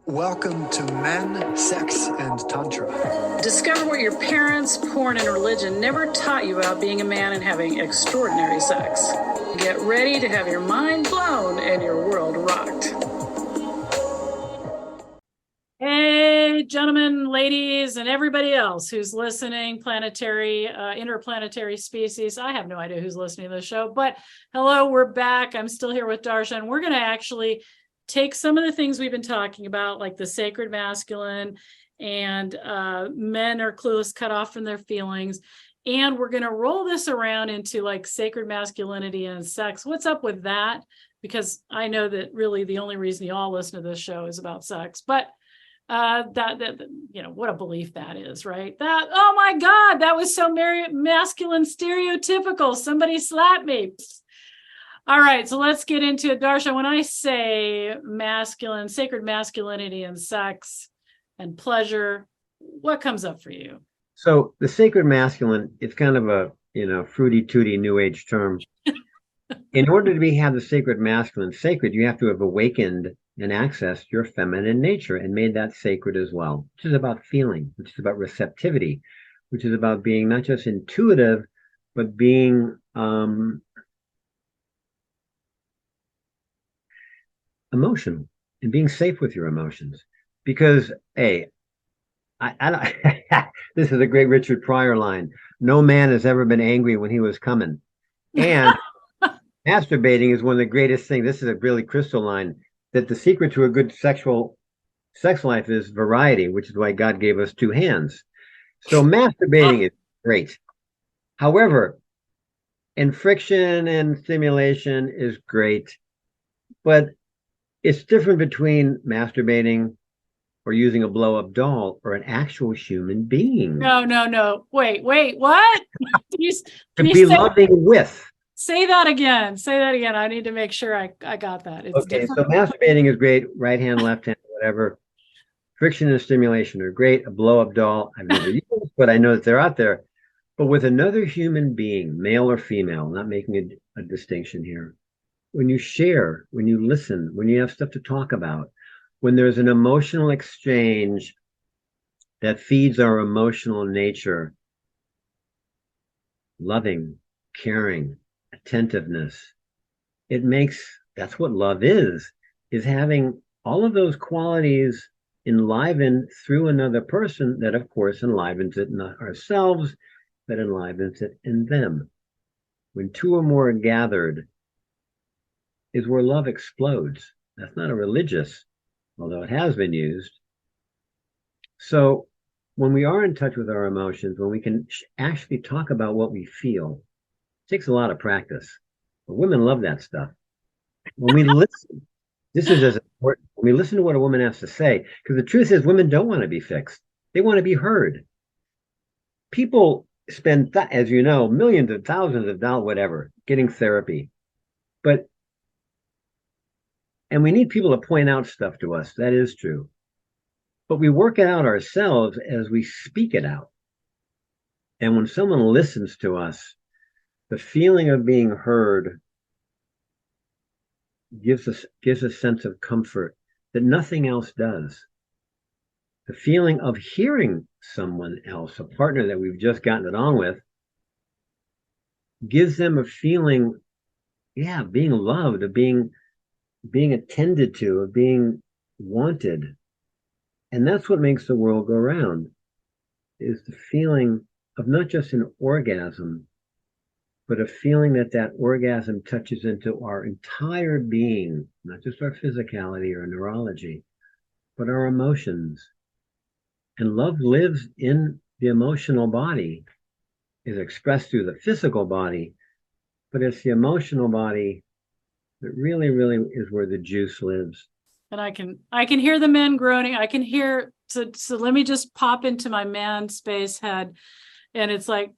Welcome to Men, Sex, and Tantra. Discover what your parents, porn, and religion never taught you about being a man and having extraordinary sex. Get ready to have your mind blown and your world rocked. Hey, gentlemen, ladies, and everybody else who's listening, planetary, interplanetary species. I have no idea who's listening to the show, but hello, we're back. I'm still here with Darshan. We're going to actually take some of the things we've been talking about, like the sacred masculine and men are clueless, cut off from their feelings. And we're going to roll this around into like sacred masculinity and sex. What's up with that? Because I know that really the only reason you all listen to this show is about sex. But that you know, what a belief that is, right? That, oh my God, that was so masculine stereotypical. Somebody slapped me. All right, so let's get into it. Darshan, when I say masculine, sacred masculinity and sex and pleasure, what comes up for you? So the sacred masculine, it's kind of a, fruity tooty new age term. In order to have the sacred masculine sacred, you have to have awakened and accessed your feminine nature and made that sacred as well, which is about feeling, which is about receptivity, which is about being not just intuitive, but being emotional and being safe with your emotions. Because I don't, this is a great Richard Pryor line. No man has ever been angry when he was coming. And masturbating is one of the greatest things. This is a really crystal line, that the secret to a good sex life is variety, which is why God gave us two hands. So masturbating is great. However, and friction and stimulation is great, but it's different between masturbating or using a blow-up doll or an actual human being. No. Wait, what? Can you say, loving with. Say that again. I need to make sure I got that. It's okay, different. So masturbating is great. Right hand, left hand, whatever. Friction and stimulation are great. A blow-up doll, I've never used, but I know that they're out there. But with another human being, male or female, not making a distinction here, when you share, when you listen, when you have stuff to talk about, when there's an emotional exchange that feeds our emotional nature, loving, caring, attentiveness, that's what love is having all of those qualities enlivened through another person that, of course, enlivens it in ourselves, that enlivens it in them. When two or more are gathered, is where love explodes. That's not a religious, although it has been used. So when we are in touch with our emotions, when we can actually talk about what we feel, it takes a lot of practice. But women love that stuff. When we listen, this is as important. When we listen to what a woman has to say, because the truth is women don't want to be fixed. They want to be heard. People spend, as you know, millions of thousands of dollars, whatever, getting therapy. And we need people to point out stuff to us. That is true. But we work it out ourselves as we speak it out. And when someone listens to us, the feeling of being heard gives a sense of comfort that nothing else does. The feeling of hearing someone else, a partner that we've just gotten it on with, gives them a feeling, being loved, of being attended to, of being wanted. And that's what makes the world go round, is the feeling of not just an orgasm, but a feeling that orgasm touches into our entire being, not just our physicality or neurology, but our emotions. And love lives in the emotional body, is expressed through the physical body, but it's the emotional body that really, really is where the juice lives. And I can hear the men groaning. I can hear, so let me just pop into my man space head. And it's like,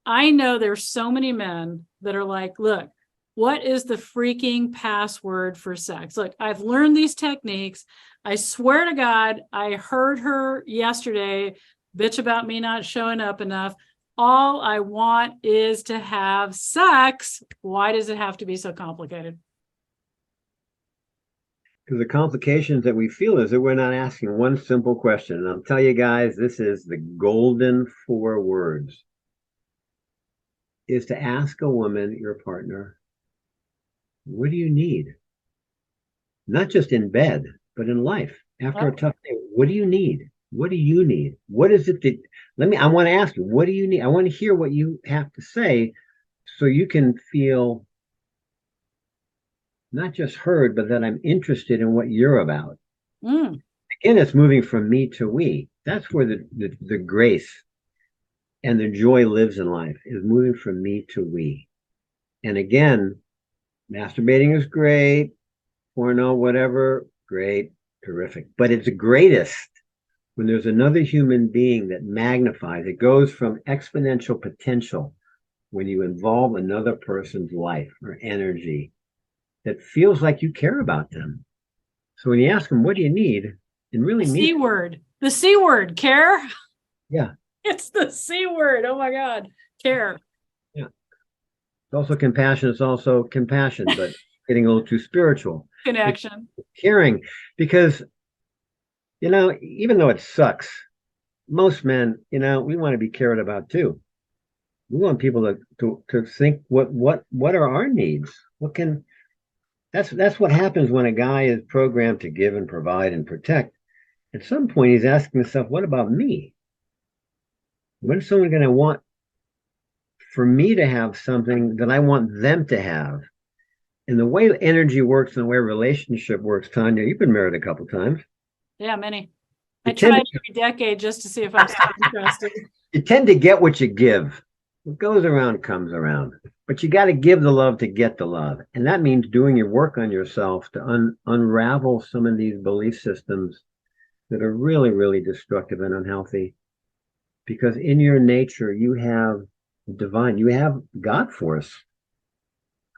I know there's so many men that are like, look, what is the freaking password for sex? Look, I've learned these techniques. I swear to God, I heard her yesterday bitch about me not showing up enough. All I want is to have sex. Why does it have to be so complicated? Because the complications that we feel is that we're not asking one simple question. And I'll tell you guys, this is the golden 4 words, is to ask a woman, your partner, what do you need? Not just in bed, but in life. After a tough day, what do you need? What do you need? What is it that, I want to ask you, what do you need? I want to hear what you have to say so you can feel not just heard, but that I'm interested in what you're about. Mm. Again, it's moving from me to we. That's where the grace and the joy lives in life, is moving from me to we. And again, masturbating is great, porno, whatever, great, terrific. But it's greatest when there's another human being that magnifies. It goes from exponential potential when you involve another person's life or energy that feels like you care about them. So when you ask them, what do you need? It really means C word. The C word, care. Yeah. It's the C word. Oh my God. Care. Yeah. It's also compassion. It's also compassion, but getting a little too spiritual. Connection. It's caring. Because, even though it sucks, most men, we want to be cared about too. We want people to think what are our needs? That's what happens when a guy is programmed to give and provide and protect. At some point, he's asking himself, what about me? When is someone going to want for me to have something that I want them to have? And the way energy works and the way relationship works, Tanya, you've been married a couple times. Yeah, many. I tried every decade just to see if I'm still interested. You tend to get what you give. What goes around comes around. But you got to give the love to get the love. And that means doing your work on yourself to unravel some of these belief systems that are really, really destructive and unhealthy. Because in your nature, you have divine, you have God force.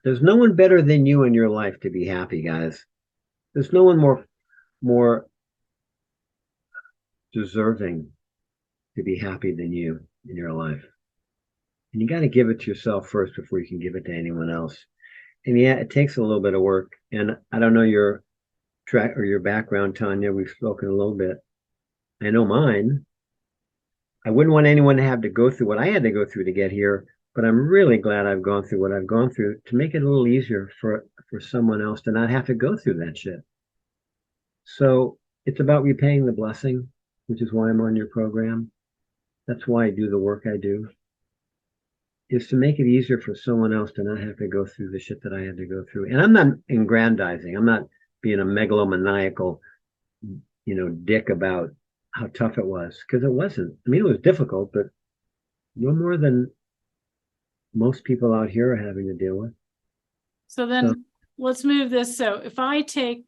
There's no one better than you in your life to be happy, guys. There's no one more deserving to be happy than you in your life. And you got to give it to yourself first before you can give it to anyone else. And yeah, it takes a little bit of work. And I don't know your track or your background, Tanya. We've spoken a little bit. I know mine. I wouldn't want anyone to have to go through what I had to go through to get here, but I'm really glad I've gone through what I've gone through to make it a little easier for someone else to not have to go through that shit. So it's about repaying the blessing, which is why I'm on your program. That's why I do the work I do, is to make it easier for someone else to not have to go through the shit that I had to go through. And I'm not aggrandizing. I'm not being a megalomaniacal, dick about how tough it was, because it wasn't. I mean, it was difficult, but no more than most people out here are having to deal with. So then let's move this. So if I take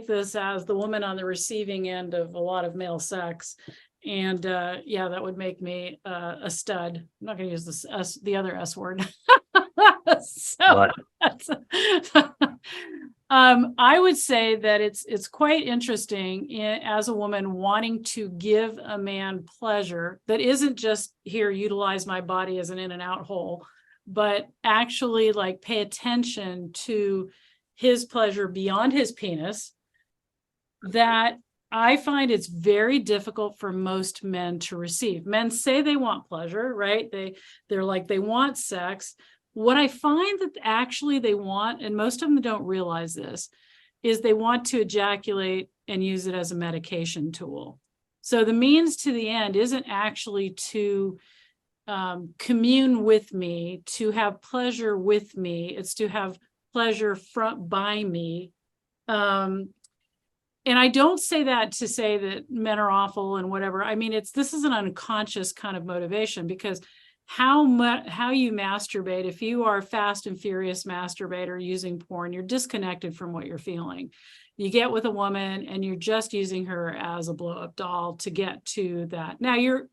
this as the woman on the receiving end of a lot of male sex, and that would make me a stud. I'm not going to use the other S word. I would say that it's quite interesting as a woman wanting to give a man pleasure that isn't just here, utilize my body as an in and out hole, but actually like pay attention to his pleasure beyond his penis. That I find it's very difficult for most men to receive. Men say they want pleasure, right? They're like, they want sex. What I find that actually they want, and most of them don't realize this, is they want to ejaculate and use it as a medication tool. So the means to the end isn't actually to commune with me, to have pleasure with me. It's to have pleasure by me. And I don't say that to say that men are awful and whatever. I mean, this is an unconscious kind of motivation, because how you masturbate, if you are a fast and furious masturbator using porn, you're disconnected from what you're feeling. You get with a woman and you're just using her as a blow-up doll to get to that. Now you're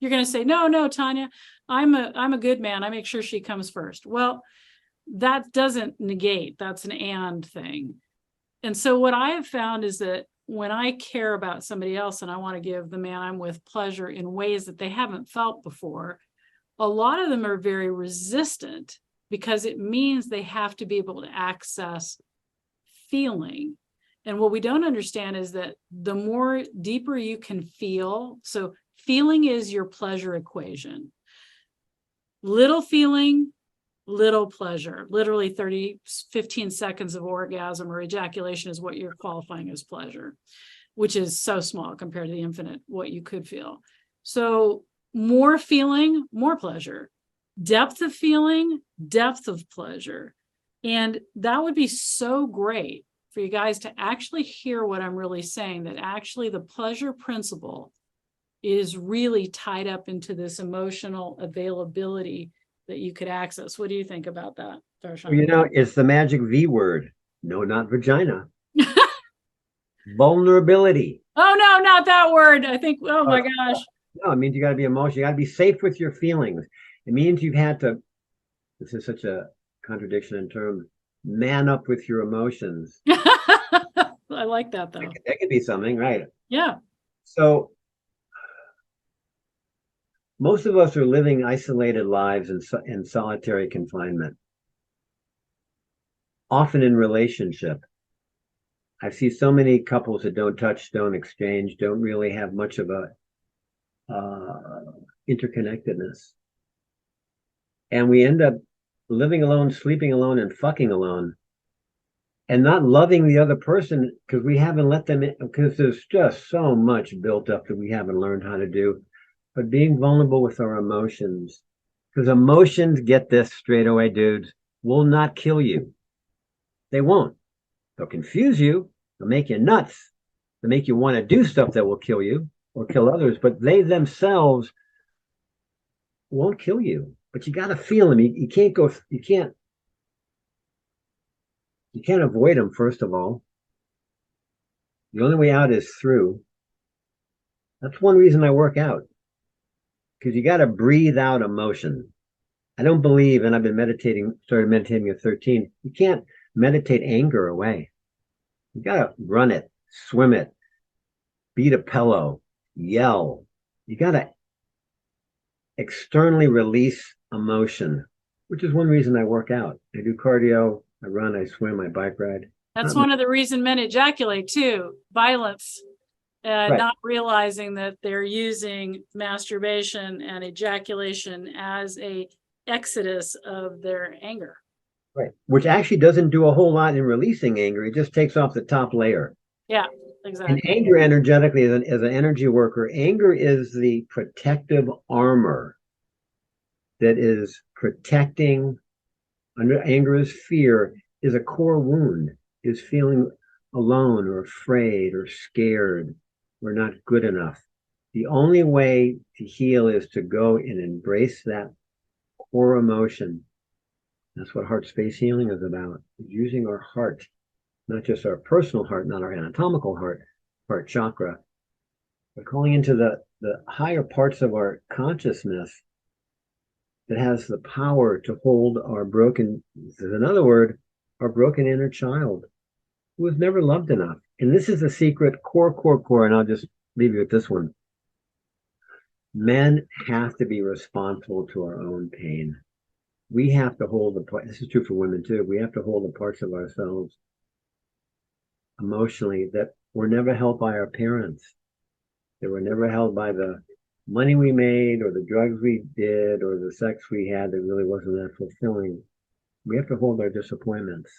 going to say, no, Tanya, I'm a good man. I make sure she comes first. Well, that doesn't negate. That's an and thing. And so what I have found is that when I care about somebody else and I want to give the man I'm with pleasure in ways that they haven't felt before, a lot of them are very resistant, because it means they have to be able to access feeling. And what we don't understand is that the more deeper you can feel, so feeling is your pleasure equation. Little feeling, little pleasure. Literally 15 seconds of orgasm or ejaculation is what you're qualifying as pleasure, which is so small compared to the infinite, what you could feel. So more feeling, more pleasure. Depth of feeling, depth of pleasure. And that would be so great for you guys to actually hear what I'm really saying, that actually the pleasure principle is really tied up into this emotional availability that you could access. What do you think about that, Darshan? You know, it's the magic V word. No, not vagina. Vulnerability. Oh, no, not that word. I think, oh my gosh. No, it means you got to be emotional. You got to be safe with your feelings. It means you've had to, this is such a contradiction in terms, man up with your emotions. I like that, though. That could be something, right? Yeah. So most of us are living isolated lives in solitary confinement, often in relationship. I see so many couples that don't touch, don't exchange, don't really have much of a interconnectedness. And we end up living alone, sleeping alone, and fucking alone, and not loving the other person because we haven't let them in, because there's just so much built up that we haven't learned how to do. But being vulnerable with our emotions, because emotions, get this straight away, dudes, will not kill you. They won't. They'll confuse you. They'll make you nuts. They'll make you want to do stuff that will kill you or kill others, but they themselves won't kill you. But you got to feel them. You can't go, you can't avoid them, first of all. The only way out is through. That's one reason I work out, because you got to breathe out emotion. I don't believe, and I've been started meditating at 13. You can't meditate anger away. You got to run it, swim it, beat a pillow, yell. You got to externally release emotion, which is one reason I work out. I do cardio, I run, I swim, I bike ride. That's one of the reasons men ejaculate too, violence, Right. not realizing that they're using masturbation and ejaculation as a exodus of their anger. Right. Which actually doesn't do a whole lot in releasing anger. It just takes off the top layer. Yeah, exactly. And anger energetically, as an energy worker, anger is the protective armor that is protecting. Under anger is fear, is a core wound, is feeling alone or afraid or scared or not good enough. The only way to heal is to go and embrace that core emotion. That's what heart space healing is about, using our heart, not just our personal heart, not our anatomical heart chakra, but calling into the higher parts of our consciousness that has the power to hold our broken, in other words, our broken inner child who was never loved enough. And this is the secret core, and I'll just leave you with this one. Men have to be responsible to our own pain. We have to hold this is true for women too, we have to hold the parts of ourselves emotionally that were never held by our parents. They were never held by the money we made or the drugs we did or the sex we had that really wasn't that fulfilling. We have to hold our disappointments.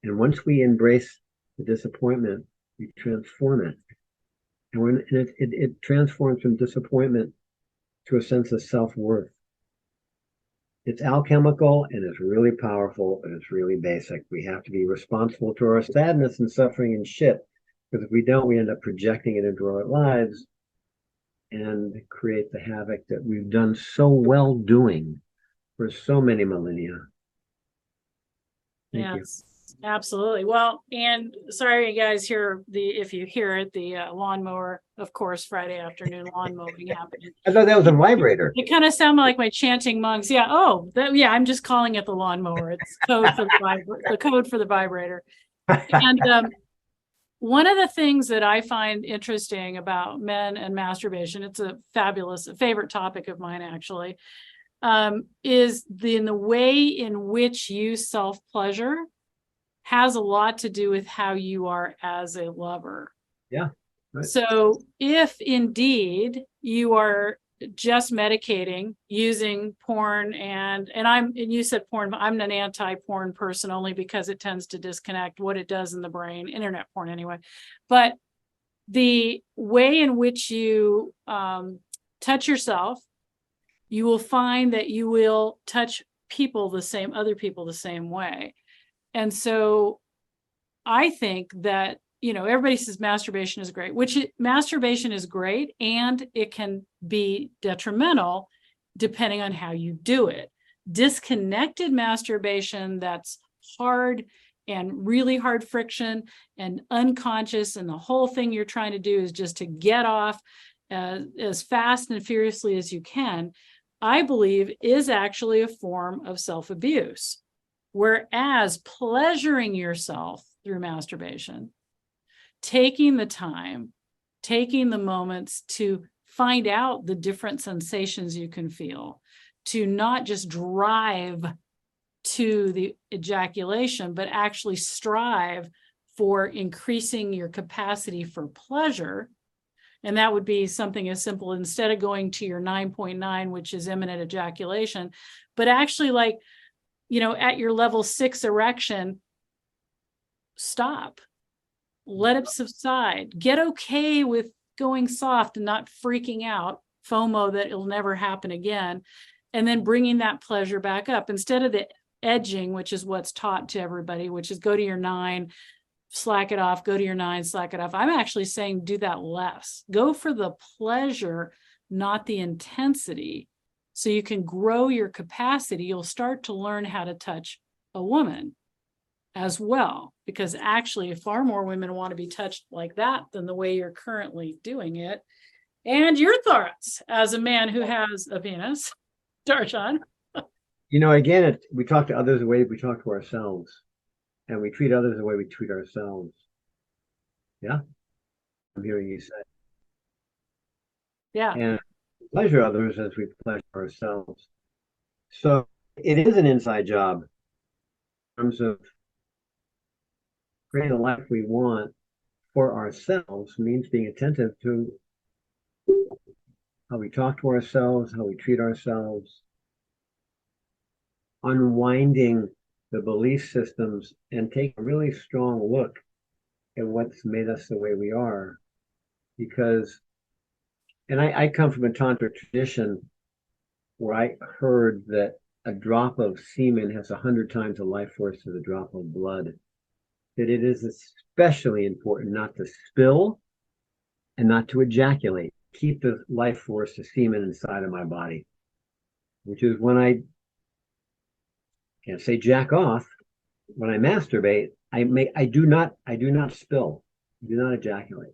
And once we embrace the disappointment, we transform it. And it transforms from disappointment to a sense of self-worth. It's alchemical and it's really powerful and it's really basic. We have to be responsible to our sadness and suffering and shit. Because if we don't, we end up projecting it into our lives and create the havoc that we've done so well doing for so many millennia. Thank you. Absolutely. Well, and sorry you guys hear if you hear it, the lawnmower, of course, Friday afternoon lawn mowing happening. I thought that was a vibrator. It kind of sounded like my chanting monks. Yeah. Oh, I'm just calling it the lawnmower. It's code for the code for the vibrator. And one of the things that I find interesting about men and masturbation, it's a favorite topic of mine, actually, is in the way in which you self-pleasure has a lot to do with how you are as a lover. Yeah. Right. So if indeed you are just medicating using porn and you said porn, I'm an anti-porn person only because it tends to disconnect what it does in the brain, internet porn anyway. But the way in which you touch yourself, you will find that you will touch other people the same way. And so I think that, everybody says masturbation is great, masturbation is great, and it can be detrimental depending on how you do it. Disconnected masturbation, that's hard and really hard friction and unconscious, and the whole thing you're trying to do is just to get off as fast and furiously as you can, I believe is actually a form of self-abuse. Whereas pleasuring yourself through masturbation, taking the time, taking the moments to find out the different sensations you can feel, to not just drive to the ejaculation, but actually strive for increasing your capacity for pleasure. And that would be something as simple, instead of going to your 9.9, which is imminent ejaculation, but actually at your level 6 erection, stop, let it subside, get okay with going soft and not freaking out, FOMO that it'll never happen again, and then bringing that pleasure back up instead of the edging, which is what's taught to everybody, which is go to your 9, slack it off, go to your 9, slack it off. I'm actually saying do that less. Go for the pleasure, not the intensity, so you can grow your capacity. You'll start to learn how to touch a woman as well, because actually far more women want to be touched like that than the way you're currently doing it. And your thoughts as a man who has a penis, Darshan? Again, we talk to others the way we talk to ourselves, and we treat others the way we treat ourselves. Yeah, I'm hearing you say. Yeah. And pleasure others as we pleasure ourselves. So it is an inside job in terms of creating the life we want for ourselves. Means being attentive to how we talk to ourselves, how we treat ourselves, unwinding the belief systems and take a really strong look at what's made us the way we are. Because, and I come from a Tantra tradition where I heard that a drop of semen has 100 times the life force of a drop of blood. That it is especially important not to spill and not to ejaculate. Keep the life force of semen inside of my body, which is when I can't say jack off. When I masturbate, I do not spill, do not ejaculate.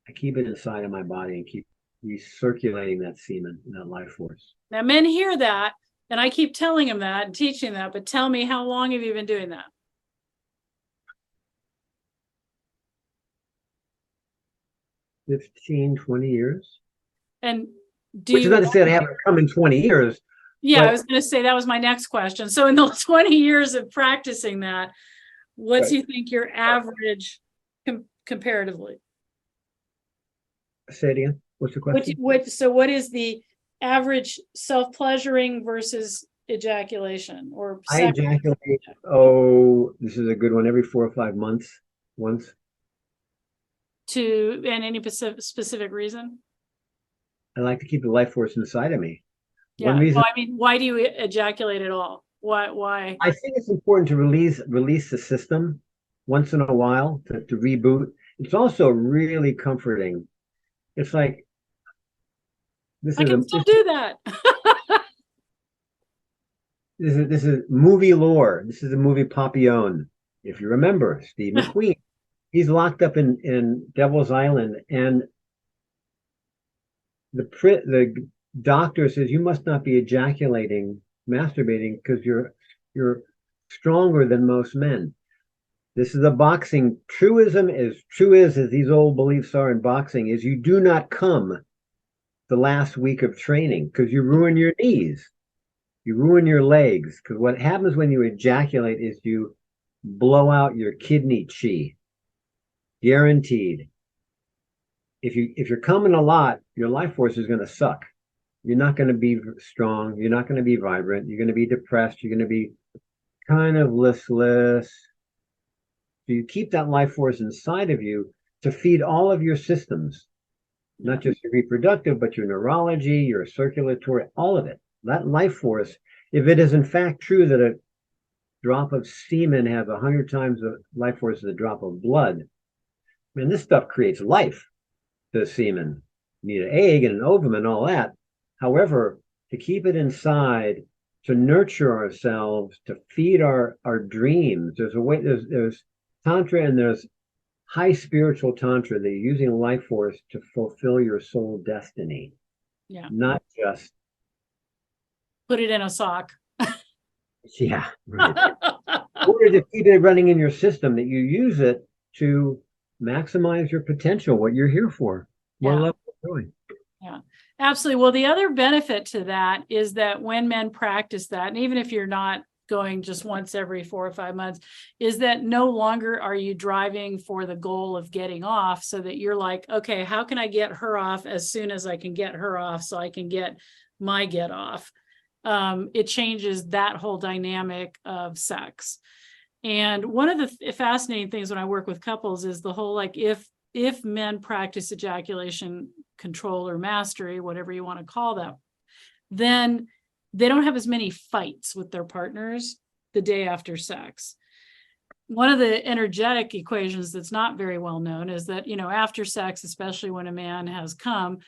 I keep it inside of my body and keep recirculating that semen and that life force. Now, men hear that, and I keep telling them that and teaching that, but tell me, how long have you been doing that? 15, 20 years. And which is not to say that I haven't come in 20 years. Yeah, but, I was going to say that was my next question. So in the 20 years of practicing that, what do you think your average comparatively? Say it again. What's the question? What is the average self-pleasuring versus ejaculation or I ejaculate, this is a good one, every 4 or 5 months once. And any specific reason? I like to keep the life force inside of me. Yeah. One reason, well, I mean, why do you ejaculate at all? Why? I think it's important to release the system once in a while to reboot. It's also really comforting. It's like I can still do that. This is movie lore. This is a movie Papillon. If you remember, Steve McQueen. He's locked up in Devil's Island, and the doctor says you must not be masturbating, because you're stronger than most men. This is a boxing truism. As true as these old beliefs are in boxing, is you do not come the last week of training, because you ruin your knees, you ruin your legs. Because what happens when you ejaculate is you blow out your kidney chi. Guaranteed. If you're coming a lot, your life force is going to suck. You're not going to be strong. You're not going to be vibrant. You're going to be depressed. You're going to be kind of listless. So you keep that life force inside of you to feed all of your systems, not just your reproductive, but your neurology, your circulatory, all of it. That life force, if it is in fact true that a drop of semen has 100 times the life force of a drop of blood, man, this stuff creates life. The semen, you need an egg and an ovum and all that. However, to keep it inside, to nurture ourselves, to feed our dreams, there's a way, there's Tantra and there's high spiritual Tantra that you're using life force to fulfill your soul destiny. Yeah. Not just put it in a sock. Yeah. Right. Or to keep it running in your system, that you use it to maximize your potential, what you're here for. More love doing. Yeah, absolutely. Well, the other benefit to that is that when men practice that, and even if you're not going just once every 4 or 5 months, is that no longer are you driving for the goal of getting off, so that you're like, okay, how can I get her off as soon as I can get her off so I can get my get off? It changes that whole dynamic of sex. And one of the fascinating things when I work with couples is the whole, like, if men practice ejaculation control or mastery, whatever you want to call that, then they don't have as many fights with their partners the day after sex. One of the energetic equations that's not very well known is that, after sex, especially when a man has come,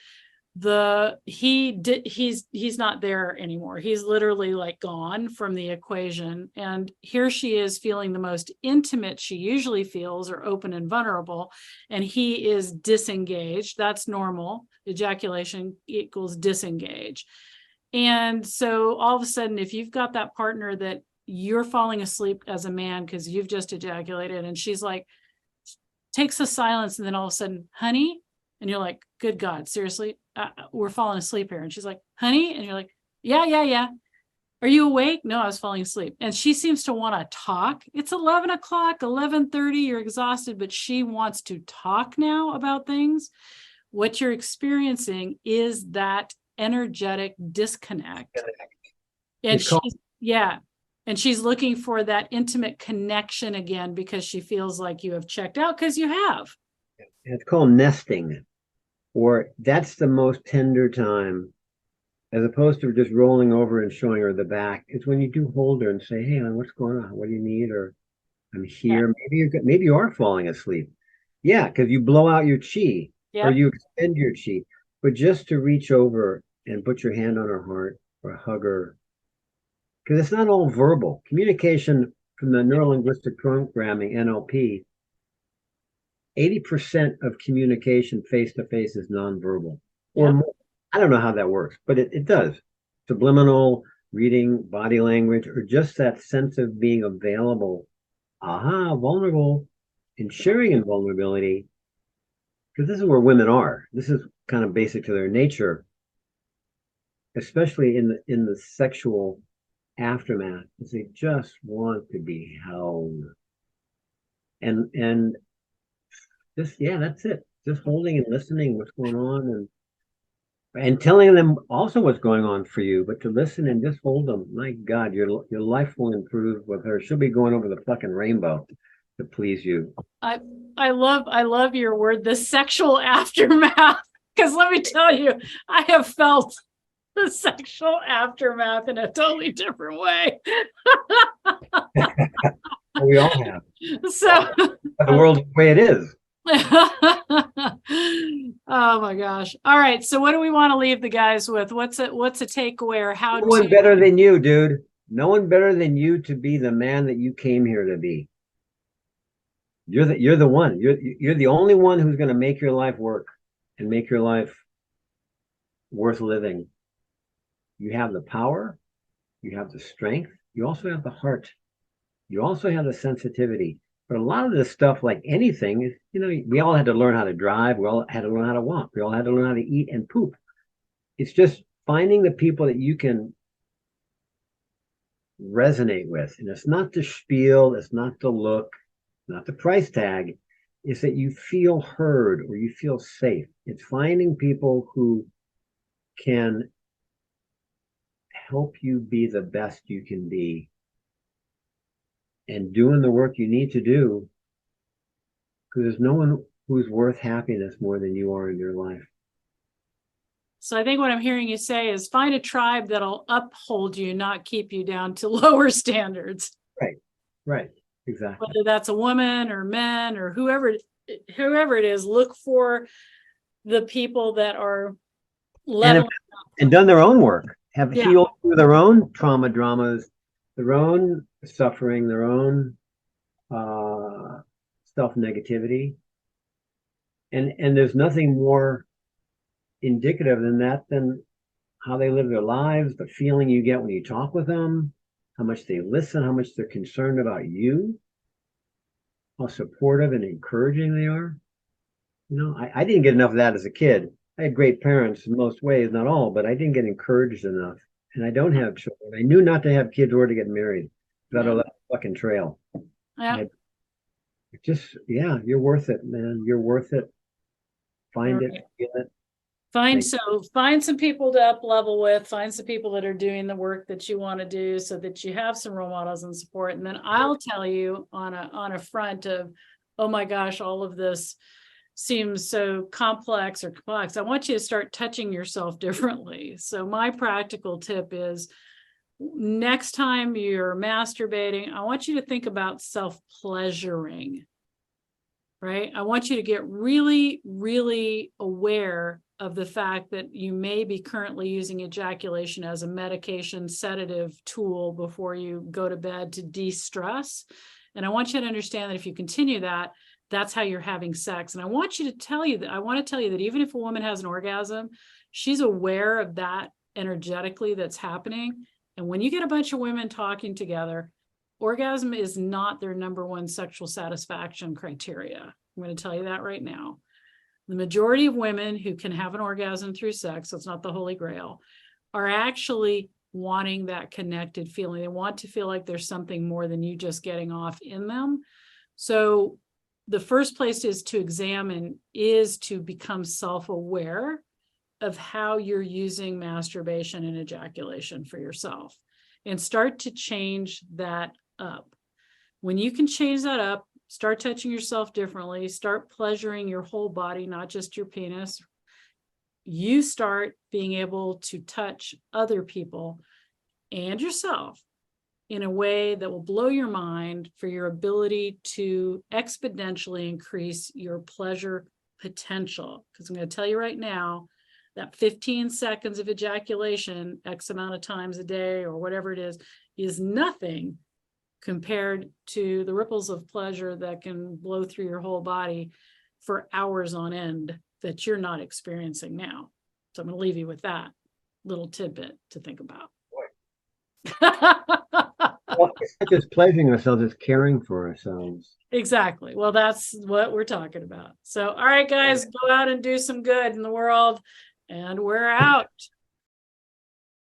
he's not there anymore. He's literally like gone from the equation. And here she is feeling the most intimate she usually feels, or open and vulnerable. And he is disengaged. That's normal. Ejaculation equals disengage. And so all of a sudden, if you've got that partner that you're falling asleep as a man because you've just ejaculated, and she's like, takes the silence, and then all of a sudden, honey, and you're like, good God, seriously? We're falling asleep here. And she's like, honey? And you're like, yeah. Are you awake? No, I was falling asleep. And she seems to want to talk. It's 11 o'clock, 11:30, you're exhausted, but she wants to talk now about things. What you're experiencing is that energetic disconnect. And and she's looking for that intimate connection again, because she feels like you have checked out, because you have. It's called nesting, or that's the most tender time, as opposed to just rolling over and showing her the back. It's when you do hold her and say, hey, what's going on? What do you need? Or I'm here. Yeah. Maybe you are falling asleep. Yeah, because you blow out your chi, or you expend your chi. But just to reach over and put your hand on her heart or hug her, because it's not all verbal. Communication from the neuro-linguistic programming, NLP, 80% of communication face-to-face is nonverbal, or more. I don't know how that works, but it does. Subliminal, reading, body language, or just that sense of being available, vulnerable, and sharing in vulnerability, because this is where women are. This is kind of basic to their nature, especially in the sexual aftermath, is they just want to be held. And just, that's it. Just holding and listening what's going on, and telling them also what's going on for you, but to listen and just hold them. My God, your life will improve with her. She'll be going over the fucking rainbow to please you. I love your word, the sexual aftermath, because let me tell you, I have felt the sexual aftermath in a totally different way. We all have. So the world the way it is. Oh my gosh. All right. So what do we want to leave the guys with? What's a takeaway, or how no one better than you, dude. No one better than you to be the man that you came here to be. You're the one. You're the only one who's going to make your life work and make your life worth living. You have the power, you have the strength, you also have the heart, you also have the sensitivity. But a lot of this stuff, like anything, is, we all had to learn how to drive, we all had to learn how to walk, we all had to learn how to eat and poop. It's just finding the people that you can resonate with. And it's not the spiel, it's not the look, not the price tag. It's that you feel heard or you feel safe. It's finding people who can help you be the best you can be and doing the work you need to do, because there's no one who's worth happiness more than you are in your life. So I think what I'm hearing you say is find a tribe that'll uphold you, not keep you down to lower standards. Right, exactly. Whether that's a woman or men or whoever it is, look for the people that are leveling and done their own work, have Yeah. healed through their own trauma, dramas, their own suffering, their own self-negativity. And there's nothing more indicative than that, than how they live their lives, the feeling you get when you talk with them, how much they listen, how much they're concerned about you, how supportive and encouraging they are. You know, I didn't get enough of that as a kid. I had great parents in most ways, not all, but I didn't get encouraged enough. And I don't have children. I knew not to have kids or to get married. Got a fucking trail. Yeah. You're worth it, man. You're worth it. Find it, feel it. Find some people to up level with, find some people that are doing the work that you want to do so that you have some role models and support. And then I'll tell you on a front of, oh my gosh, all of this seems so complex. I want you to start touching yourself differently. So my practical tip is next time you're masturbating, I want you to think about self-pleasuring, right? I want you to get really, really aware of the fact that you may be currently using ejaculation as a medication sedative tool before you go to bed to de-stress. And I want you to understand that if you continue that, that's how you're having sex. And I want to tell you that even if a woman has an orgasm, she's aware of that energetically that's happening. And when you get a bunch of women talking together, orgasm is not their number one sexual satisfaction criteria. I'm going to tell you that right now. The majority of women who can have an orgasm through sex, so it's not the Holy Grail, are actually wanting that connected feeling. They want to feel like there's something more than you just getting off in them. So the first place is to examine, is to become self-aware of how you're using masturbation and ejaculation for yourself, and start to change that up. When you can change that up, start touching yourself differently, start pleasuring your whole body, not just your penis, you start being able to touch other people and yourself in a way that will blow your mind for your ability to exponentially increase your pleasure potential. Because I'm going to tell you right now, that 15 seconds of ejaculation, X amount of times a day or whatever it is nothing compared to the ripples of pleasure that can blow through your whole body for hours on end that you're not experiencing now. So I'm going to leave you with that little tidbit to think about. Well, it's not just pleasuring ourselves, it's caring for ourselves. Exactly. Well, that's what we're talking about. So, all right, guys, go out and do some good in the world, and we're out.